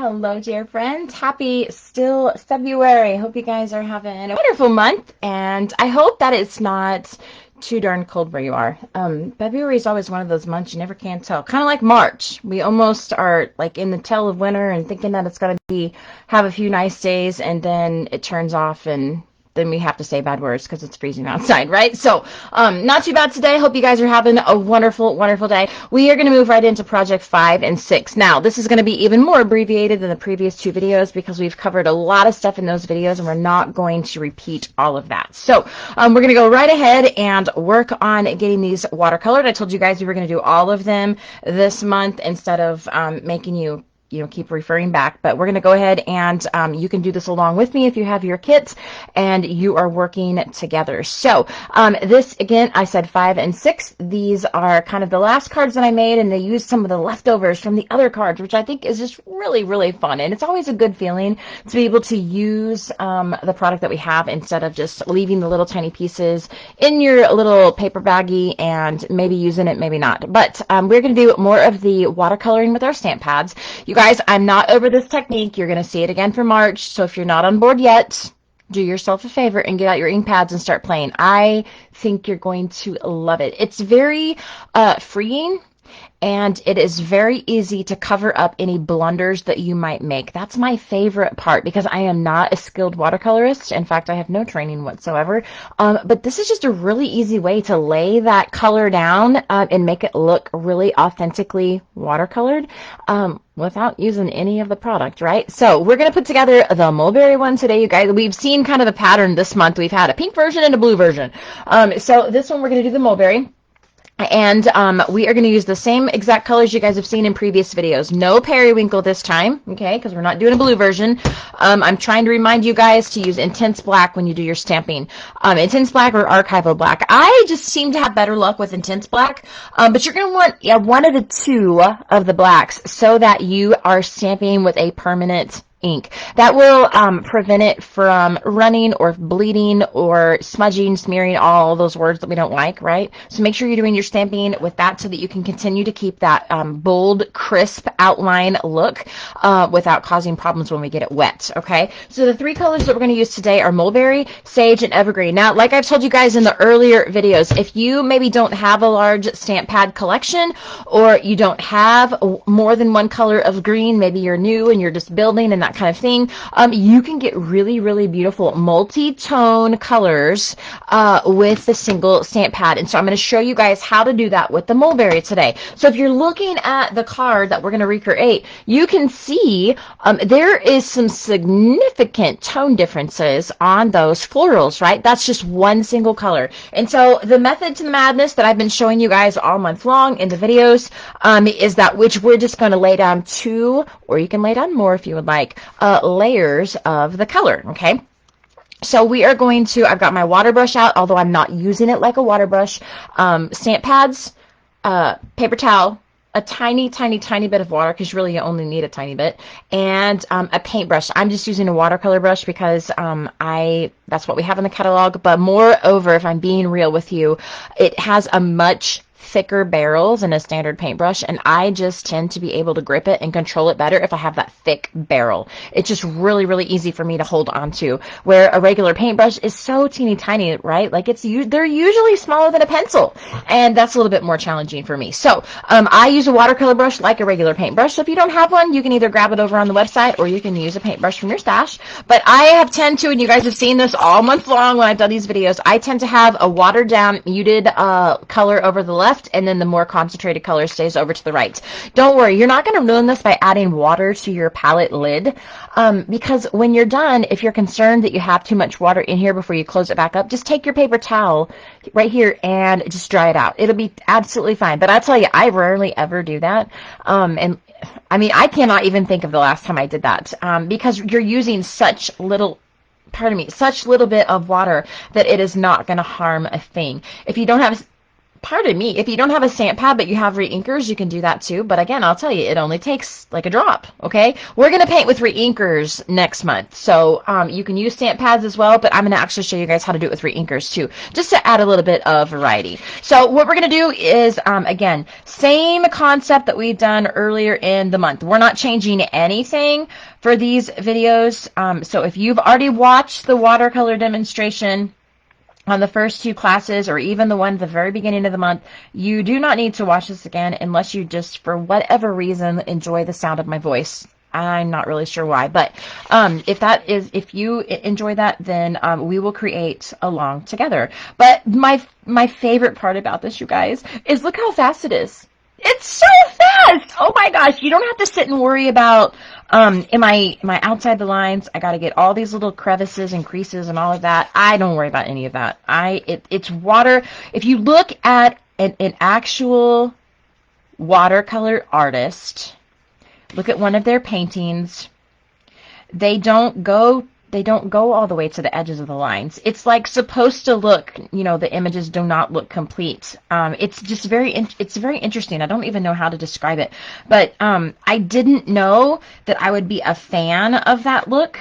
Hello, dear friends. Happy still February. Hope you guys are having a wonderful month, and I hope that it's not too darn cold where you are. February is always one of those months you never can tell. Kind of like March. We almost are like in the tail of winter and thinking that it's going to have a few nice days, and then it turns off and then we have to say bad words because it's freezing outside, right? So, not too bad today. Hope you guys are having a wonderful, wonderful day. We are going to move right into project 5 and 6. Now, this is going to be even more abbreviated than the previous two videos because we've covered a lot of stuff in those videos and we're not going to repeat all of that. So, we're going to go right ahead and work on getting these watercolored. I told you guys we were going to do all of them this month instead of making you keep referring back, but we're going to go ahead and you can do this along with me if you have your kits and you are working together. So this, again, I said 5 and 6. These are kind of the last cards that I made, and they used some of the leftovers from the other cards, which I think is just really, really fun. And it's always a good feeling to be able to use the product that we have instead of just leaving the little tiny pieces in your little paper baggie and maybe using it, maybe not. But we're going to do more of the watercoloring with our stamp pads. You guys, I'm not over this technique. You're going to see it again for March. So if you're not on board yet, do yourself a favor and get out your ink pads and start playing. I think you're going to love it. It's very freeing. And it is very easy to cover up any blunders that you might make. That's my favorite part because I am not a skilled watercolorist. In fact, I have no training whatsoever. But this is just a really easy way to lay that color down and make it look really authentically watercolored without using any of the product, right? So we're going to put together the mulberry one today, you guys. We've seen kind of a pattern this month. We've had a pink version and a blue version. So this one we're going to do the mulberry. And we are going to use the same exact colors you guys have seen in previous videos. No periwinkle this time, okay, because we're not doing a blue version. I'm trying to remind you guys to use intense black when you do your stamping. Intense black or archival black. I just seem to have better luck with intense black, but you're going to want one of the two of the blacks so that you are stamping with a permanent ink. That will prevent it from running or bleeding or smudging, smearing, all those words that we don't like, right? So make sure you're doing your stamping with that so that you can continue to keep that bold, crisp outline look without causing problems when we get it wet, okay? So the three colors that we're going to use today are mulberry, sage, and evergreen. Now, like I've told you guys in the earlier videos, if you maybe don't have a large stamp pad collection or you don't have more than one color of green, maybe you're new and you're just building and that kind of thing, you can get really, really beautiful multi-tone colors with the single stamp pad. And so I'm going to show you guys how to do that with the mulberry today. So if you're looking at the card that we're going to recreate, you can see there is some significant tone differences on those florals, right? That's just one single color. And so the method to the madness that I've been showing you guys all month long in the videos is that which we're just going to lay down 2, or you can lay down more if you would like, layers of the color, okay? So we are going to, I've got my water brush out, although I'm not using it like a water brush, stamp pads, paper towel, a tiny, tiny, tiny bit of water, because really you only need a tiny bit, and a paintbrush. I'm just using a watercolor brush because that's what we have in the catalog, but moreover, if I'm being real with you, it has a much thicker barrels than a standard paintbrush, and I just tend to be able to grip it and control it better if I have that thick barrel. It's just really, really easy for me to hold on to, where a regular paintbrush is so teeny tiny, right? Like they're usually smaller than a pencil, and that's a little bit more challenging for me. So I use a watercolor brush like a regular paintbrush. So if you don't have one, you can either grab it over on the website or you can use a paintbrush from your stash. But I tend to, and you guys have seen this all month long when I've done these videos, I tend to have a watered down, muted color over the left, and then the more concentrated color stays over to the right. Don't worry, you're not going to ruin this by adding water to your palette lid, because when you're done, if you're concerned that you have too much water in here before you close it back up, just take your paper towel right here and just dry it out. It'll be absolutely fine. But I tell you, I rarely ever do that. And I mean, I cannot even think of the last time I did that, because you're using such little bit of water that it is not going to harm a thing. If you don't have Pardon me, if you don't have a stamp pad but you have reinkers, you can do that too. But again, I'll tell you, it only takes like a drop, okay? We're going to paint with reinkers next month. So you can use stamp pads as well, but I'm going to actually show you guys how to do it with reinkers too, just to add a little bit of variety. So what we're going to do is, again, same concept that we've done earlier in the month. We're not changing anything for these videos. So if you've already watched the watercolor demonstration on the first two classes, or even the one at the very beginning of the month, you do not need to watch this again unless you just, for whatever reason, enjoy the sound of my voice. I'm not really sure why, but if you enjoy that, then we will create along together. But my favorite part about this, you guys, is look how fast it is. It's so fast! Oh my gosh, you don't have to sit and worry about, am I outside the lines? I gotta get all these little crevices and creases and all of that. I don't worry about any of that. It's water. If you look at an actual watercolor artist, look at one of their paintings, they don't go all the way to the edges of the lines. It's like supposed to look, you know, the images do not look complete. It's just very interesting. I don't even know how to describe it, but I didn't know that I would be a fan of that look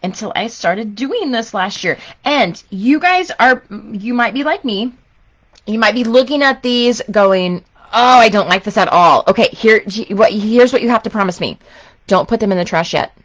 until I started doing this last year. And you guys you might be like me. You might be looking at these going, oh, I don't like this at all. Okay, here's what you have to promise me. Don't put them in the trash yet.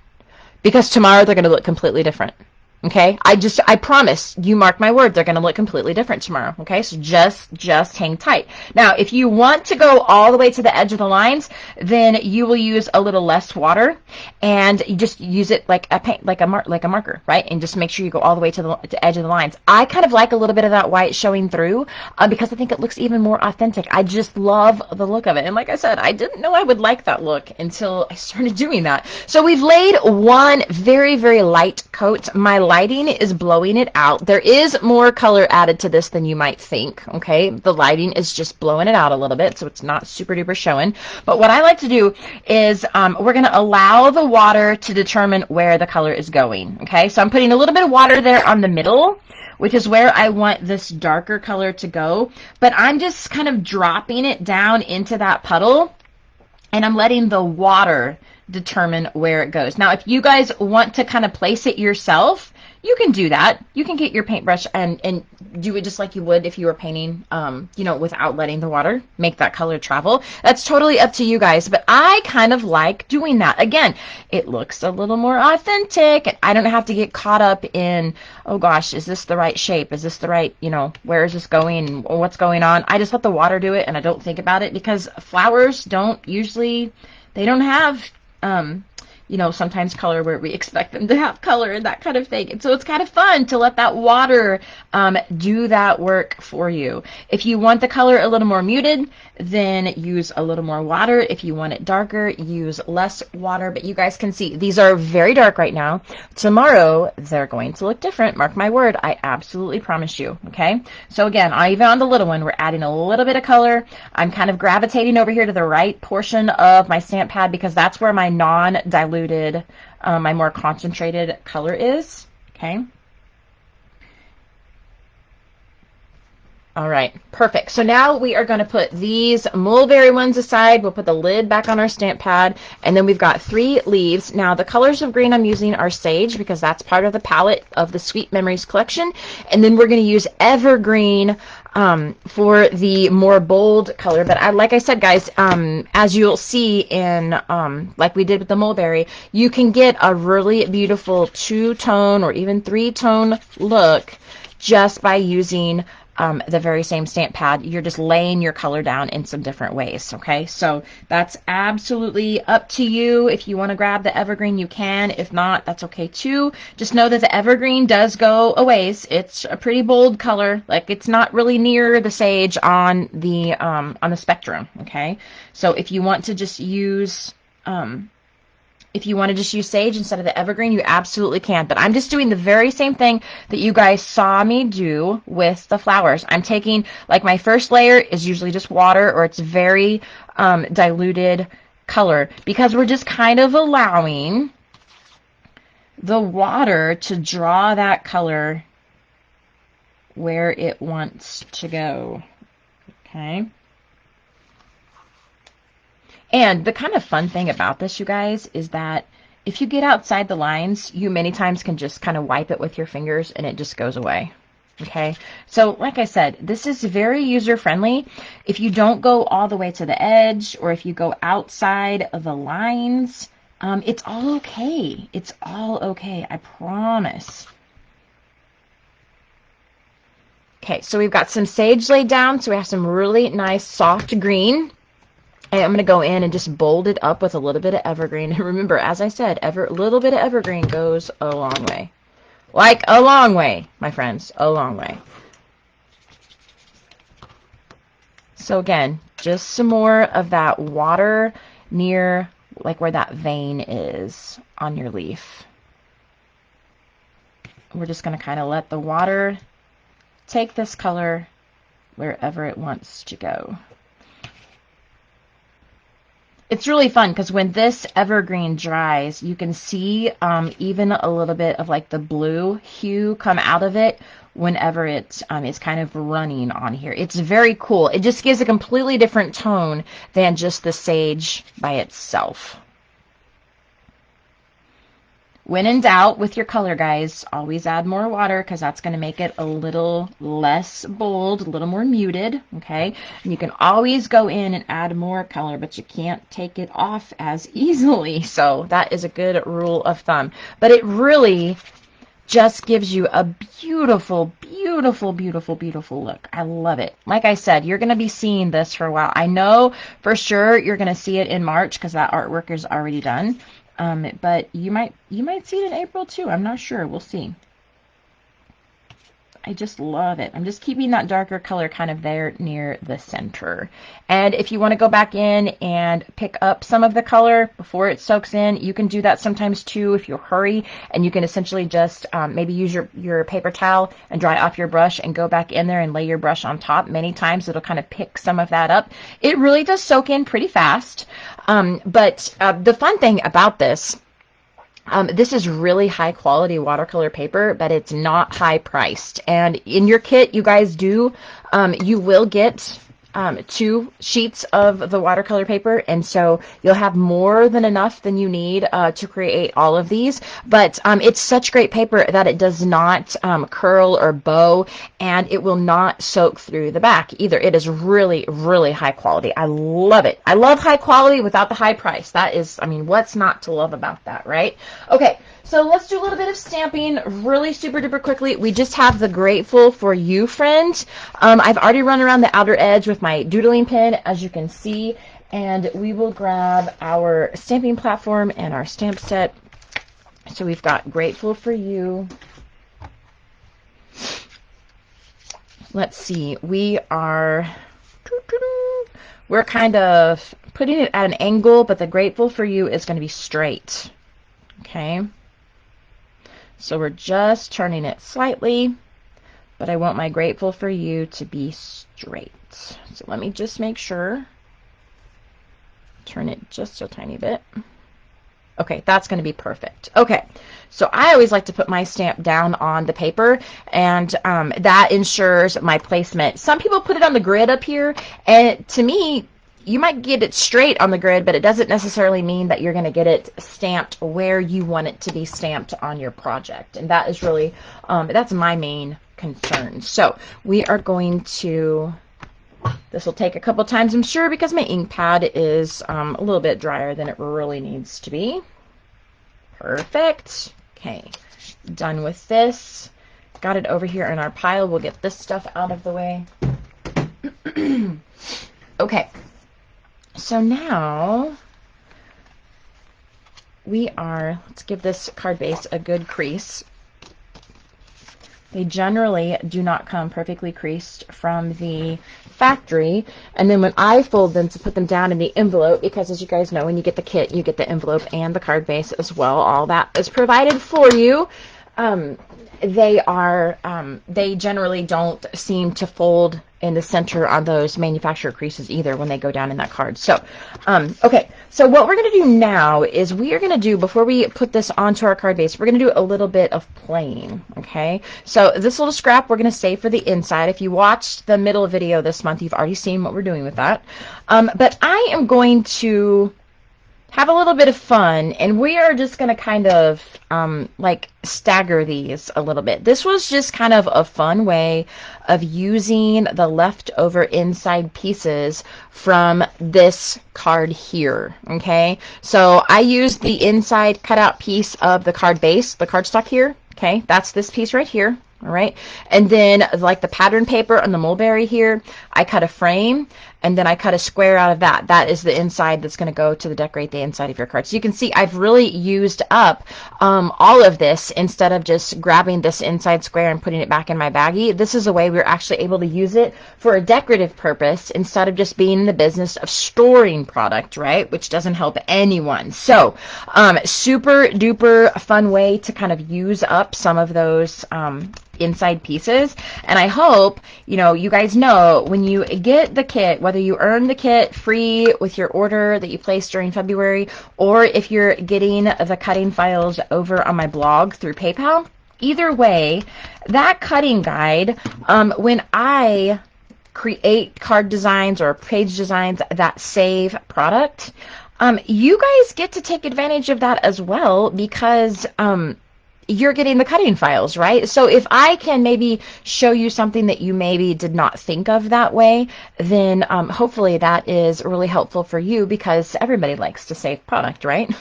Because tomorrow they're going to look completely different. Okay? I promise, you mark my word, they're going to look completely different tomorrow. Okay? So just hang tight. Now, if you want to go all the way to the edge of the lines, then you will use a little less water, and you just use it like a marker, right? And just make sure you go all the way to the edge of the lines. I kind of like a little bit of that white showing through, because I think it looks even more authentic. I just love the look of it. And like I said, I didn't know I would like that look until I started doing that. So we've laid one very, very light coat. My lighting is blowing it out. There is more color added to this than you might think, okay? The lighting is just blowing it out a little bit, so it's not super duper showing. But what I like to do is we're going to allow the water to determine where the color is going, okay? So I'm putting a little bit of water there on the middle, which is where I want this darker color to go. But I'm just kind of dropping it down into that puddle, and I'm letting the water determine where it goes. Now, if you guys want to kind of place it yourself, you can do that. You can get your paintbrush and do it just like you would if you were painting, you know, without letting the water make that color travel. That's totally up to you guys, but I kind of like doing that. Again, it looks a little more authentic. I don't have to get caught up in, oh gosh, is this the right shape? Is this the right, you know, where is this going? Or what's going on? I just let the water do it, and I don't think about it, because flowers don't usually, they don't have, you know, sometimes color where we expect them to have color and that kind of thing. And so it's kind of fun to let that water do that work for you. If you want the color a little more muted, then use a little more water. If you want it darker, use less water. But you guys can see these are very dark right now. Tomorrow, they're going to look different. Mark my word. I absolutely promise you. Okay? So again, even on the little one, we're adding a little bit of color. I'm kind of gravitating over here to the right portion of my stamp pad, because that's where my non-diluted, my more concentrated color is. Okay. All right, perfect. So now we are going to put these mulberry ones aside. We'll put the lid back on our stamp pad, and then we've got 3 leaves. Now the colors of green I'm using are sage, because that's part of the palette of the Sweet Memories collection, and then we're going to use evergreen for the more bold color. But like I said, guys, as you'll see in like we did with the mulberry, you can get a really beautiful 2-tone or even 3-tone look just by using the very same stamp pad. You're just laying your color down in some different ways, okay? So that's absolutely up to you. If you want to grab the evergreen, you can. If not, that's okay too. Just know that the evergreen does go a ways. It's a pretty bold color. Like, it's not really near the sage on the spectrum, okay? So if you want to just use sage instead of the evergreen, you absolutely can. But I'm just doing the very same thing that you guys saw me do with the flowers. I'm taking, like, my first layer is usually just water, or it's very diluted color, because we're just kind of allowing the water to draw that color where it wants to go. Okay. And the kind of fun thing about this, you guys, is that if you get outside the lines, you many times can just kind of wipe it with your fingers and it just goes away. Okay, so like I said, this is very user-friendly. If you don't go all the way to the edge, or if you go outside of the lines, it's all okay. It's all okay, I promise. Okay, so we've got some sage laid down, so we have some really nice soft green. And I'm going to go in and just bold it up with a little bit of evergreen. And remember, as I said, a little bit of evergreen goes a long way. Like a long way, my friends, a long way. So again, just some more of that water near like where that vein is on your leaf. We're just going to kind of let the water take this color wherever it wants to go. It's really fun because when this evergreen dries, you can see even a little bit of like the blue hue come out of it whenever it is kind of running on here. It's very cool. It just gives a completely different tone than just the sage by itself. When in doubt with your color, guys, always add more water because that's going to make it a little less bold, a little more muted, okay? And you can always go in and add more color, but you can't take it off as easily. So that is a good rule of thumb. But it really just gives you a beautiful, beautiful, beautiful, beautiful look. I love it. Like I said, you're going to be seeing this for a while. I know for sure you're going to see it in March because that artwork is already done. But you might see it in April too. I'm not sure. We'll see. I just love it. I'm just keeping that darker color kind of there near the center. And if you want to go back in and pick up some of the color before it soaks in, you can do that sometimes too if you hurry. And you can essentially just maybe use your paper towel and dry off your brush and go back in there and lay your brush on top. Many times it'll kind of pick some of that up. It really does soak in pretty fast. But the fun thing about this is really high quality watercolor paper, but it's not high priced. And in your kit, you guys you will get 2 sheets of the watercolor paper, and so you'll have more than enough than you need to create all of these. But it's such great paper that it does not curl or bow, and it will not soak through the back either. It is really, really high quality. I love it. I love high quality without the high price. That is, I mean, what's not to love about that, right? Okay. So let's do a little bit of stamping really super duper quickly. We just have the Grateful for You friend. I've already run around the outer edge with my doodling pen, as you can see, and we will grab our stamping platform and our stamp set. So we've got Grateful for You. Let's see, we're kind of putting it at an angle, but the Grateful for You is going to be straight. Okay. So we're just turning it slightly, but I want my Grateful for You to be straight. So let me just make sure. Turn it just a tiny bit. Okay, that's going to be perfect. Okay, so I always like to put my stamp down on the paper, and that ensures my placement. Some people put it on the grid up here, and to me, you might get it straight on the grid, but it doesn't necessarily mean that you're going to get it stamped where you want it to be stamped on your project. And that is really, that's my main concern. So we are going to, this will take a couple times, I'm sure, because my ink pad is a little bit drier than it really needs to be. Perfect. Okay, done with this. Got it over here in our pile. We'll get this stuff out of the way. Okay. So now let's give this card base a good crease. They generally do not come perfectly creased from the factory. And then when I fold them to put them down in the envelope, because as you guys know, when you get the kit, you get the envelope and the card base as well. All that is provided for you. They generally don't seem to fold in the center on those manufacturer creases either when they go down in that card. So, okay, so what we're going to do now is we are going to do, before we put this onto our card base, we're going to do a little bit of playing, okay? So this little scrap we're going to save for the inside. If you watched the middle video this month, you've already seen what we're doing with that. But I am going to have a little bit of fun, and we are just going to kind of like stagger these a little bit. This was just kind of a fun way of using the leftover inside pieces from this card here, okay? So I used the inside cutout piece of the card base, the cardstock here, okay? That's this piece right here. All right, and then like the pattern paper on the mulberry here, I cut a frame, and then I cut a square out of that. That is the inside that's going to go to decorate the inside of your card. So you can see I've really used up all of this instead of just grabbing this inside square and putting it back in my baggie. This is a way we're actually able to use it for a decorative purpose instead of just being in the business of storing product, right? Which doesn't help anyone. So super duper fun way to kind of use up some of those inside pieces. And I hope, you know, you guys know when you get the kit, whether you earn the kit free with your order that you placed during February, or if you're getting the cutting files over on my blog through PayPal, either way, that cutting guide, when I create card designs or page designs that save product, you guys get to take advantage of that as well, because you're getting the cutting files, right? So if I can maybe show you something that you maybe did not think of that way, then hopefully that is really helpful for you, because everybody likes to save product, right?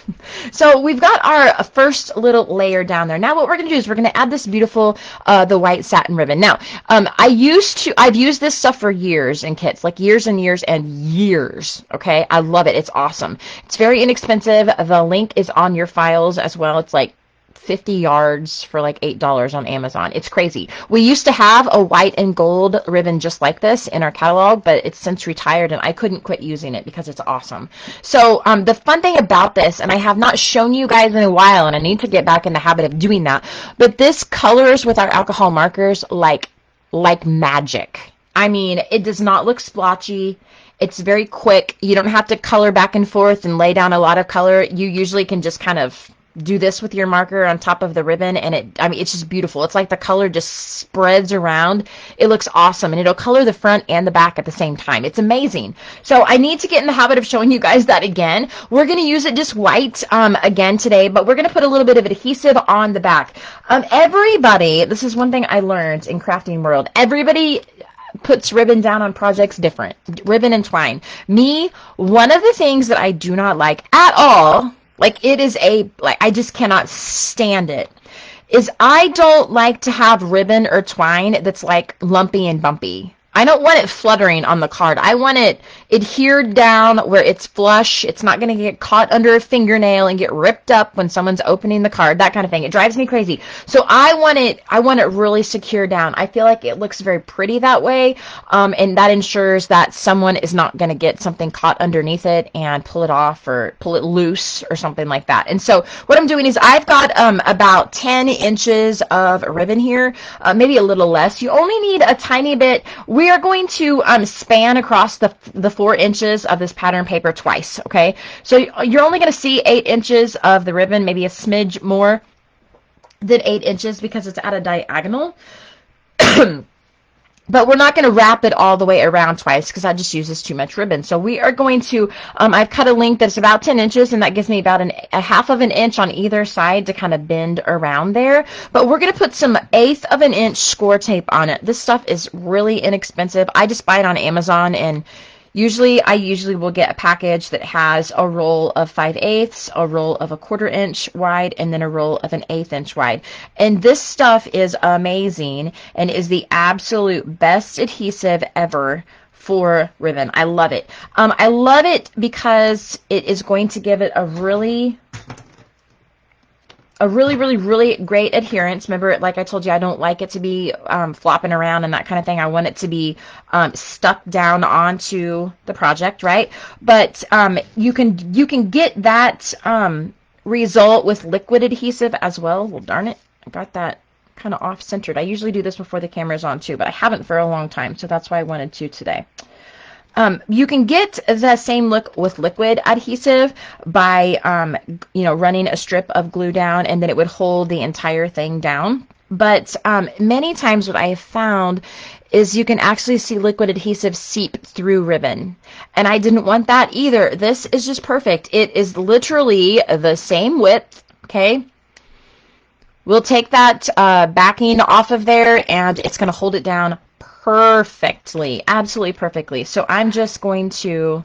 So we've got our first little layer down there. Now what we're going to do is we're going to add this beautiful, the white satin ribbon. Now, I've used this stuff for years in kits, like years and years and years, okay? I love it. It's awesome. It's very inexpensive. The link is on your files as well. It's like 50 yards for like $8 on Amazon. It's crazy. We used to have a white and gold ribbon just like this in our catalog, but it's since retired and I couldn't quit using it because it's awesome. So the fun thing about this, and I have not shown you guys in a while, and I need to get back in the habit of doing that, but this colors with our alcohol markers like magic. I mean, it does not look splotchy. It's very quick. You don't have to color back and forth and lay down a lot of color. You usually can just kind of do this with your marker on top of the ribbon, and it's just beautiful. It's like the color just spreads around. It looks awesome, and it'll color the front and the back at the same time. It's amazing. So I need to get in the habit of showing you guys that again. We're going to use it just white again today, but we're going to put a little bit of adhesive on the back. Everybody, this is one thing I learned in crafting world. Everybody puts ribbon down on projects different. Ribbon and twine. Me, one of the things that I do not like at all, like it is I just cannot stand it, is I don't like to have ribbon or twine that's like lumpy and bumpy. I don't want it fluttering on the card. I want it adhered down where it's flush. It's not going to get caught under a fingernail and get ripped up when someone's opening the card, that kind of thing. It drives me crazy. So I want it really secure down. I feel like it looks very pretty that way, and that ensures that someone is not going to get something caught underneath it and pull it off or pull it loose or something like that. And so what I'm doing is I've got about 10 inches of ribbon here, maybe a little less. You only need a tiny bit. We are going to span across the 4 inches of this pattern paper twice, okay? So you're only going to see 8 inches of the ribbon, maybe a smidge more than 8 inches because it's at a diagonal. But we're not going to wrap it all the way around twice because that just uses too much ribbon. So we are going to, I've cut a length that's about 10 inches, and that gives me about a half of an inch on either side to kind of bend around there. But we're going to put some 1/8 of an inch score tape on it. This stuff is really inexpensive. I just buy it on Amazon, and I usually will get a package that has a roll of 5/8, a roll of 1/4 inch wide, and then a roll of 1/8 inch wide. And this stuff is amazing and is the absolute best adhesive ever for ribbon. I love it. I love it because it is going to give it a really great adherence. Remember, like I told you, I don't like it to be flopping around and that kind of thing. I want it to be stuck down onto the project, right? But you can get that result with liquid adhesive as well. Well, darn it. got that kind of off-centered. I usually do this before the camera's on too, but I haven't for a long time, so that's why I wanted to today. You can get the same look with liquid adhesive by, running a strip of glue down, and then it would hold the entire thing down. But many times what I have found is you can actually see liquid adhesive seep through ribbon. And I didn't want that either. This is just perfect. It is literally the same width, okay? We'll take that backing off of there, and it's going to hold it down perfectly, absolutely perfectly. So I'm just going to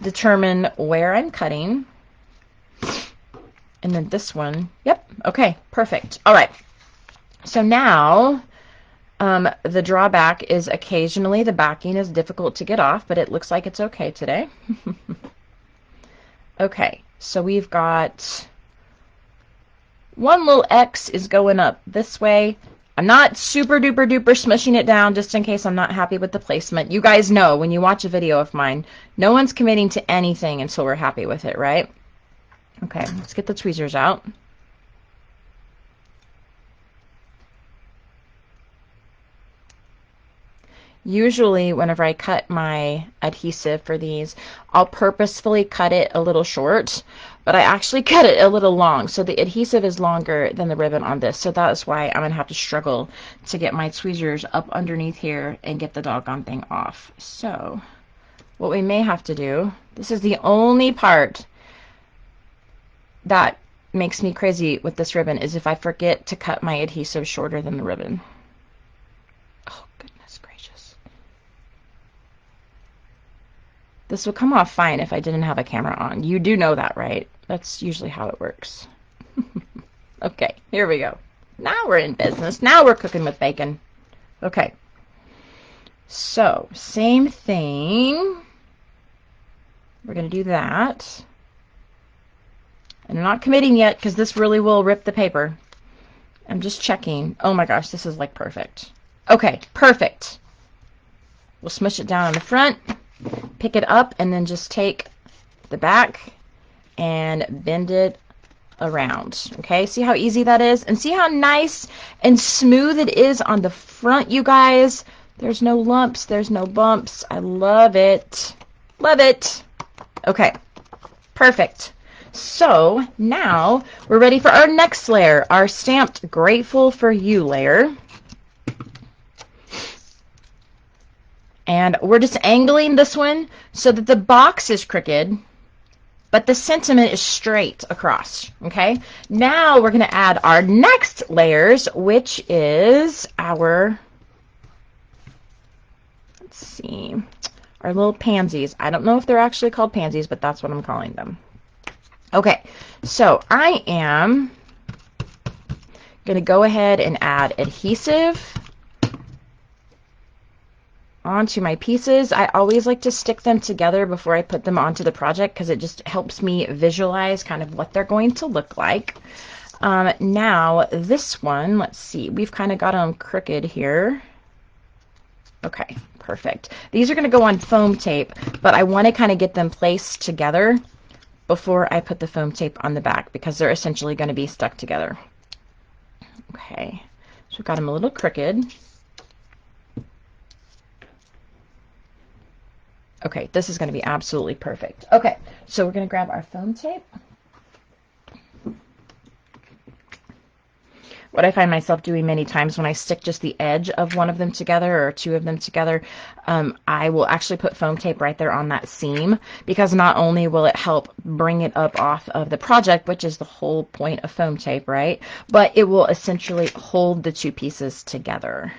determine where I'm cutting. And then this one, yep, okay, perfect. All right, so now the drawback is occasionally the backing is difficult to get off, but it looks like it's okay today. Okay, so we've got one little X is going up this way. I'm not super duper duper smushing it down just in case I'm not happy with the placement. You guys know when you watch a video of mine, no one's committing to anything until we're happy with it, right? Okay, let's get the tweezers out. Usually whenever I cut my adhesive for these, I'll purposefully cut it a little short, but I actually cut it a little long. So the adhesive is longer than the ribbon on this. So that's why I'm going to have to struggle to get my tweezers up underneath here and get the doggone thing off. So what we may have to do, this is the only part that makes me crazy with this ribbon, is if I forget to cut my adhesive shorter than the ribbon. Oh, goodness gracious. This would come off fine if I didn't have a camera on. You do know that, right? That's usually how it works. Okay, here we go. Now we're in business. Now we're cooking with bacon. Okay. So, same thing. We're going to do that. And I'm not committing yet because this really will rip the paper. I'm just checking. Oh my gosh, this is like perfect. Okay, perfect. We'll smush it down on the front, pick it up, and then just take the back and bend it around. Okay, see how easy that is? And see how nice and smooth it is on the front, you guys? There's no lumps, there's no bumps. I love it. Love it. Okay, perfect. So now we're ready for our next layer, our stamped Grateful for You layer. And we're just angling this one so that the box is crooked, but the sentiment is straight across, okay? Now we're going to add our next layers, which is our, let's see, our little pansies. I don't know if they're actually called pansies, but that's what I'm calling them. Okay, so I am going to go ahead and add adhesive onto my pieces. I always like to stick them together before I put them onto the project because it just helps me visualize kind of what they're going to look like. Now this one, let's see, we've kind of got them crooked here. Okay, perfect. These are going to go on foam tape, but I want to kind of get them placed together before I put the foam tape on the back because they're essentially going to be stuck together. Okay, so we've got them a little crooked. Okay, this is going to be absolutely perfect. Okay, so we're going to grab our foam tape. What I find myself doing many times when I stick just the edge of one of them together or two of them together, I will actually put foam tape right there on that seam because not only will it help bring it up off of the project, which is the whole point of foam tape, right? But it will essentially hold the two pieces together.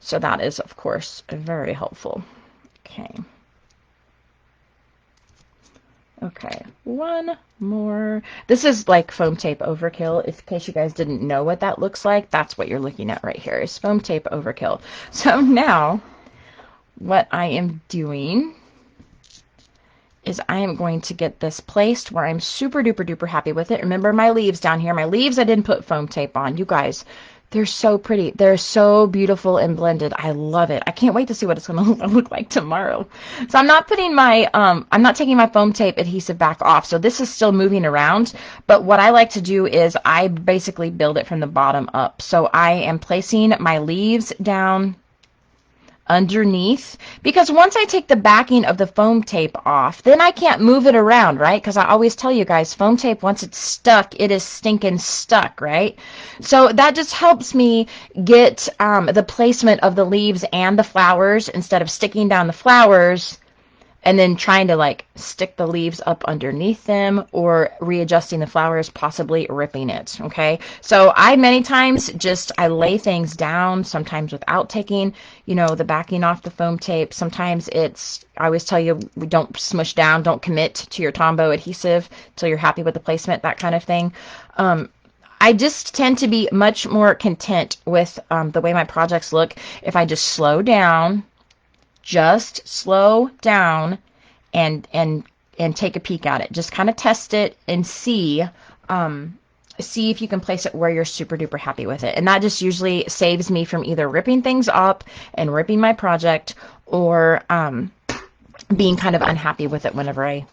So that is, of course, very helpful. Okay. Okay, one more. This is like foam tape overkill. In case you guys didn't know what that looks like, that's what you're looking at right here is foam tape overkill. So now what I am doing is I am going to get this placed where I'm super duper duper happy with it. Remember my leaves down here. My leaves I didn't put foam tape on. You guys, They're so pretty. They're so beautiful and blended. I love it. I can't wait to see what it's going to look like tomorrow. So I'm not putting my, I'm not taking my foam tape adhesive back off. So this is still moving around. But what I like to do is I basically build it from the bottom up. So I am placing my leaves down underneath, because once I take the backing of the foam tape off, then I can't move it around, right? Because I always tell you guys, foam tape, once it's stuck, it is stinking stuck, right? So that just helps me get the placement of the leaves and the flowers, instead of sticking down the flowers and then trying to like stick the leaves up underneath them, or readjusting the flowers, possibly ripping it. Okay, so I many times just I lay things down, sometimes without taking, you know, the backing off the foam tape. Sometimes it's, I always tell you, don't smush down, don't commit to your Tombow adhesive till you're happy with the placement, that kind of thing. I just tend to be much more content with the way my projects look if I just slow down, and take a peek at it. Just kind of test it and see see if you can place it where you're super duper happy with it. And that just usually saves me from either ripping things up and ripping my project, or being kind of unhappy with it whenever I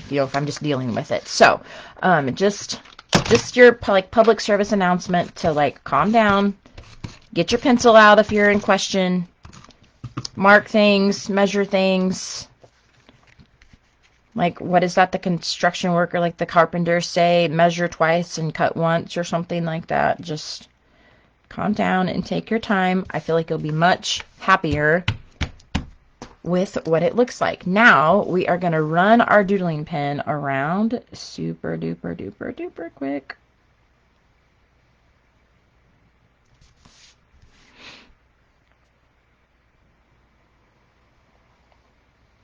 you know, if I'm just dealing with it. So just your like public service announcement to like calm down, get your pencil out if you're in question, mark things, measure things. Like, what is that the construction worker, like the carpenters say, measure twice and cut once, or something like that. Just calm down and take your time. I feel like you'll be much happier with what it looks like. Now we are going to run our doodling pen around super duper duper duper quick.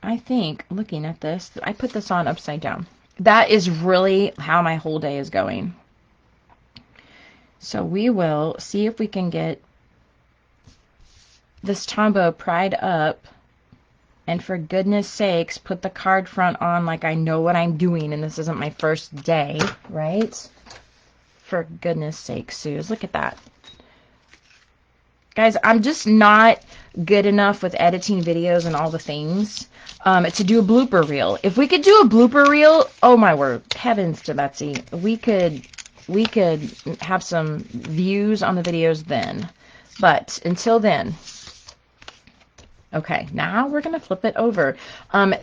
I think, looking at this, I put this on upside down. That is really how my whole day is going. So we will see if we can get this Tombow pried up, and for goodness sakes, put the card front on like I know what I'm doing, and this isn't my first day, right? For goodness sakes, Suze, look at that. Guys, I'm just not good enough with editing videos and all the things to do a blooper reel. If we could do a blooper reel, oh my word, heavens to Betsy, we could have some views on the videos then. But until then, okay, now we're going to flip it over.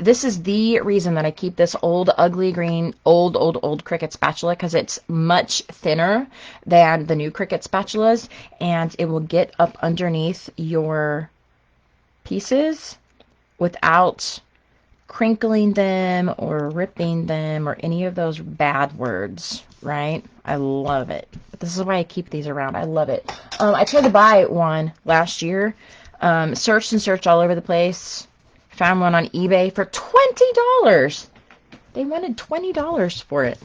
This is the reason that I keep this old, ugly green, old Cricut spatula, because it's much thinner than the new Cricut spatulas, and it will get up underneath your pieces without crinkling them or ripping them or any of those bad words, right? I love it. This is why I keep these around. I love it. I tried to buy one last year. Searched and searched all over the place. Found one on eBay for $20. They wanted $20 for it.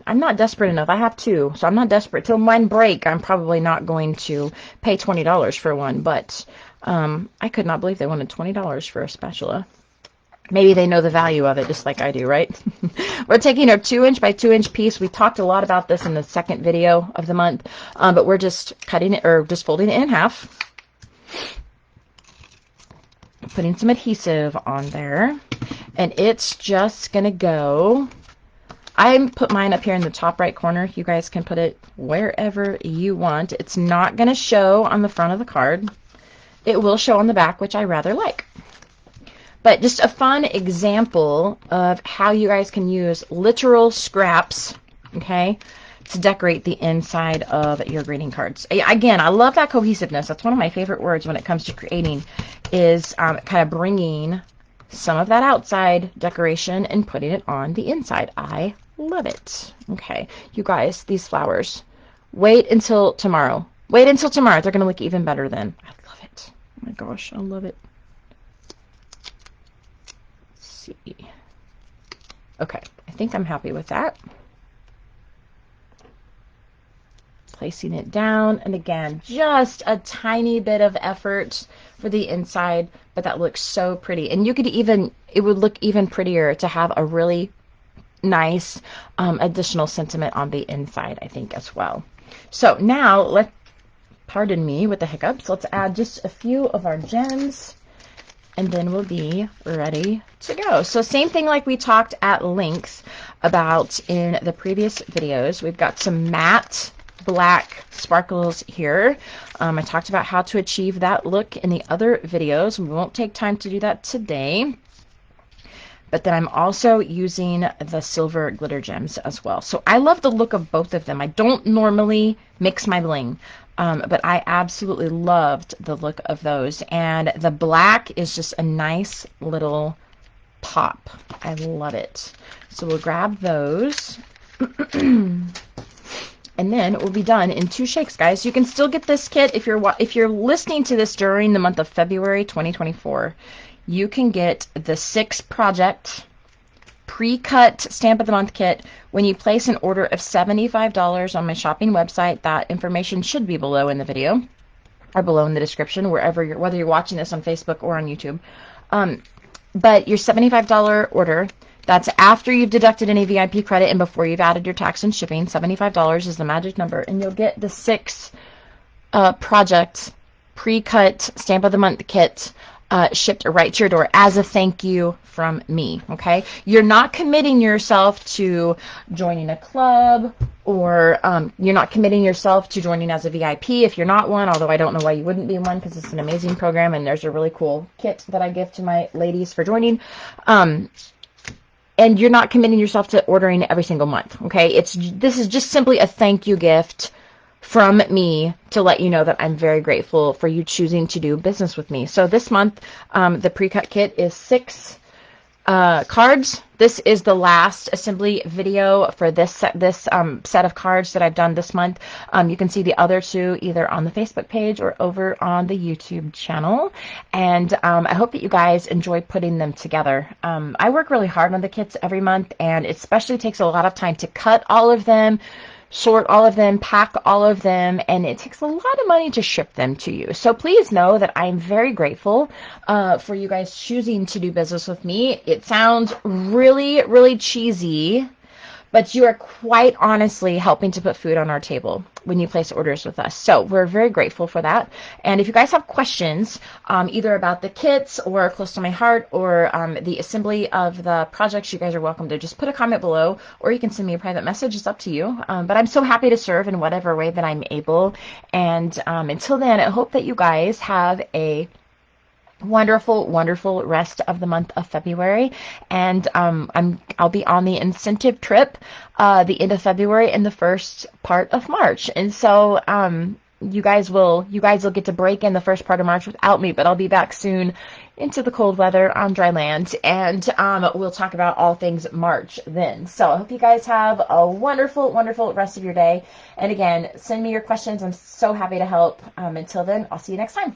I'm not desperate enough. I have two, so I'm not desperate. Till mine break, I'm probably not going to pay $20 for one, but I could not believe they wanted $20 for a spatula. Maybe they know the value of it, just like I do, right? We're taking our 2-inch by 2-inch piece. We talked a lot about this in the second video of the month, but we're just cutting it, or just folding it in half. Putting some adhesive on there, and it's just gonna go. I put mine up here in the top right corner. You guys can put it wherever you want. It's not gonna show on the front of the card. It will show on the back, which I rather like. But just a fun example of how you guys can use literal scraps, okay, to decorate the inside of your greeting cards. Again, I love that cohesiveness. That's one of my favorite words when it comes to creating, is kind of bringing some of that outside decoration and putting it on the inside. I love it. Okay, you guys, these flowers, wait until tomorrow. Wait until tomorrow. They're going to look even better then. I love it. Oh my gosh, I love it. Let's see. Okay, I think I'm happy with that. Placing it down, and again, just a tiny bit of effort for the inside, but that looks so pretty. And you could even, it would look even prettier to have a really nice additional sentiment on the inside, I think, as well. So now let's Pardon me with the hiccups. Let's add just a few of our gems, and then we'll be ready to go. So same thing like we talked at length about in the previous videos. We've got some matte black sparkles here. I talked about how to achieve that look in the other videos. We won't take time to do that today. But then I'm also using the silver glitter gems as well. So I love the look of both of them. I don't normally mix my bling, but I absolutely loved the look of those. And the black is just a nice little pop. I love it. So we'll grab those. And then we'll be done in 2 shakes, guys. You can still get this kit if you're listening to this during the month of February 2024. You can get the 6 project pre-cut stamp of the month kit when you place an order of $75 on my shopping website. That information should be below in the video or below in the description, whether you're watching this on Facebook or on YouTube. But your $75 order, that's after you've deducted any VIP credit and before you've added your tax and shipping. $75 is the magic number, and you'll get the 6 project pre-cut stamp of the month kit shipped right to your door as a thank you from me, okay? You're not committing yourself to joining a club, or you're not committing yourself to joining as a VIP if you're not one, although I don't know why you wouldn't be one, because it's an amazing program, and there's a really cool kit that I give to my ladies for joining. And you're not committing yourself to ordering every single month, okay? This is just simply a thank you gift from me to let you know that I'm very grateful for you choosing to do business with me. So this month, the pre-cut kit is 6 cards. This is the last assembly video for this set of cards that I've done this month. You can see the other 2 either on the Facebook page or over on the YouTube channel. And I hope that you guys enjoy putting them together. I work really hard on the kits every month, and it especially takes a lot of time to cut all of them, sort all of them, pack all of them, and it takes a lot of money to ship them to you. So please know that I'm very grateful for you guys choosing to do business with me. It sounds really, really cheesy, but you are quite honestly helping to put food on our table when you place orders with us. So we're very grateful for that. And if you guys have questions, either about the kits or close to my heart, or the assembly of the projects, you guys are welcome to just put a comment below, or you can send me a private message. It's up to you. But I'm so happy to serve in whatever way that I'm able. And until then, I hope that you guys have a wonderful, wonderful rest of the month of February, and I'll be on the incentive trip the end of February and the first part of March, and so you guys will get to break in the first part of March without me, but I'll be back soon into the cold weather on dry land, and we'll talk about all things March then. So I hope you guys have a wonderful, wonderful rest of your day, and again, send me your questions. I'm so happy to help. Until then, I'll see you next time.